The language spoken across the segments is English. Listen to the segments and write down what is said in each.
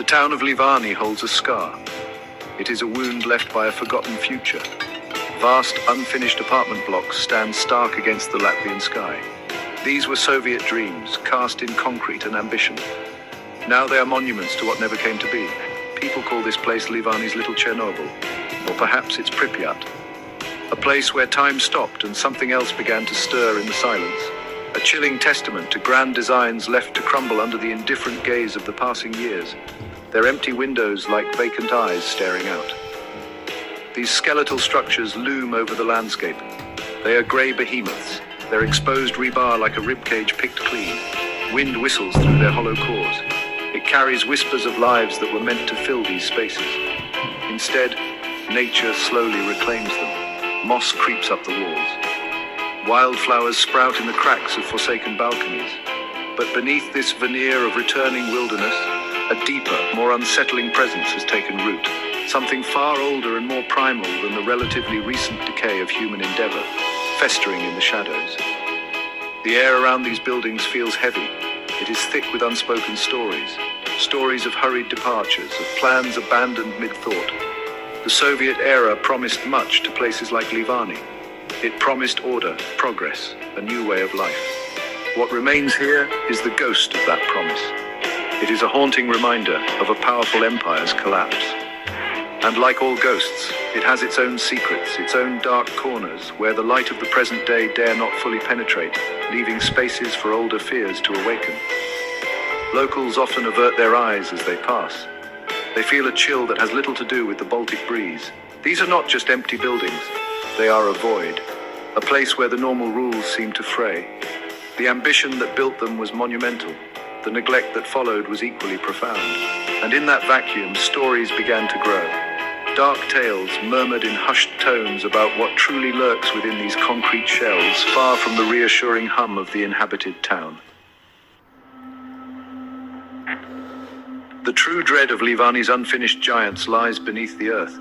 town of Livani holds a scar. It is a wound left by a forgotten future. Vast, unfinished apartment blocks stand stark against the Latvian sky. These were Soviet dreams, cast in concrete and ambition. Now they are monuments to what never came to be. People call this place Livani's little Chernobyl, or perhaps it's Pripyat. A place where time stopped and something else began to stir in the silence. A chilling testament to grand designs left to crumble under the indifferent gaze of the passing years. Their empty windows like vacant eyes staring out. These skeletal structures loom over the landscape. They are grey behemoths, their exposed rebar like a ribcage picked clean. Wind whistles through their hollow cores. It carries whispers of lives that were meant to fill these spaces. Instead, nature slowly reclaims them. Moss creeps up the walls. Wildflowers sprout in the cracks of forsaken balconies. But beneath this veneer of returning wilderness, a deeper, more unsettling presence has taken root. Something far older and more primal than the relatively recent decay of human endeavor, festering in the shadows. The air around these buildings feels heavy. It is thick with unspoken stories. Stories of hurried departures, of plans abandoned mid-thought. The Soviet era promised much to places like Livani. It promised order, progress, a new way of life. What remains here is the ghost of that promise. It is a haunting reminder of a powerful empire's collapse. And like all ghosts, it has its own secrets, its own dark corners, where the light of the present day dare not fully penetrate, leaving spaces for older fears to awaken. Locals often avert their eyes as they pass. They feel a chill that has little to do with the Baltic breeze. These are not just empty buildings. They are a void, a place where the normal rules seem to fray. The ambition that built them was monumental. The neglect that followed was equally profound. And in that vacuum, stories began to grow. Dark tales murmured in hushed tones about what truly lurks within these concrete shells, far from the reassuring hum of the inhabited town. The true dread of Livani's unfinished giants lies beneath the earth.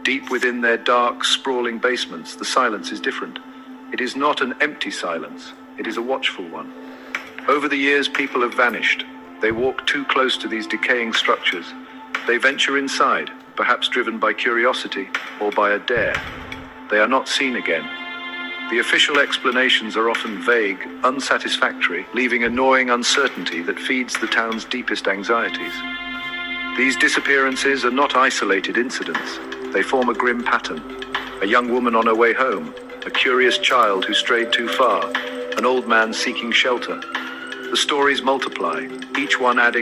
Deep within their dark, sprawling basements, the silence is different. It is not an empty silence. It is a watchful one. Over the years, people have vanished. They walk too close to these decaying structures. They venture inside, perhaps driven by curiosity or by a dare. They are not seen again. The official explanations are often vague, unsatisfactory, leaving a gnawing uncertainty that feeds the town's deepest anxieties. These disappearances are not isolated incidents. They form a grim pattern. A young woman on her way home, a curious child who strayed too far, an old man seeking shelter. The stories multiply, each one adding